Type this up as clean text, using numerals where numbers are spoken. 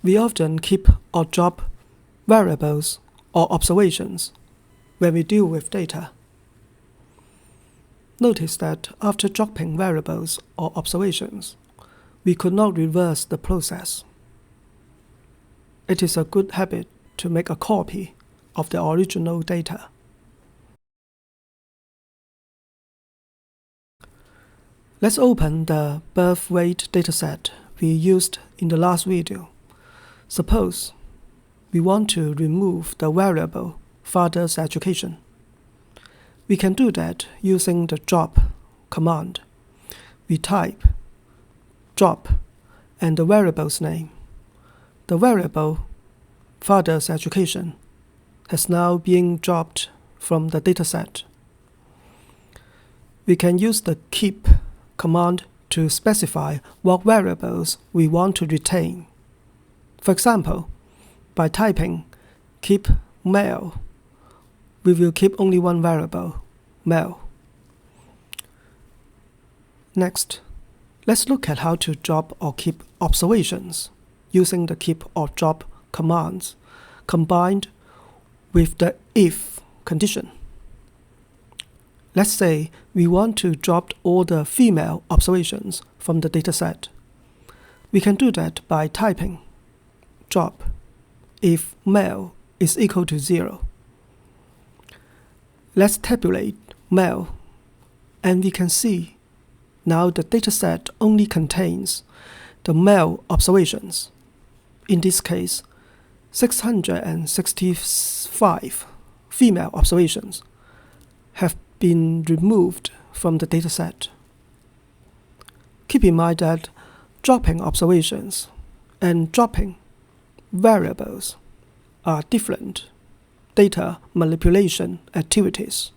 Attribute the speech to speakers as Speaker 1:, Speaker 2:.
Speaker 1: We often keep or drop variables or observations when we deal with data. Notice that after dropping variables or observations, we could not reverse the process. It is a good habit to make a copy of the original data. Let's open the birth weight dataset we used in the last video. Suppose we want to remove the variable father's education. We can do that using the drop command. We type drop and the variable's name. The variable father's education has now been dropped from the dataset. We can use the keep command to specify what variables we want to retain. For example, by typing keep male, we will keep only one variable, male. Next, let's look at how to drop or keep observations using the keep or drop commands combined with the if condition. Let's say we want to drop all the female observations from the dataset. We can do that by typing drop if male is equal to 0. Let's tabulate male, and we can see now the dataset only contains the male observations. In this case, 665 female observations have been removed from the dataset. Keep in mind that dropping observations and dropping variables are different data manipulation activities.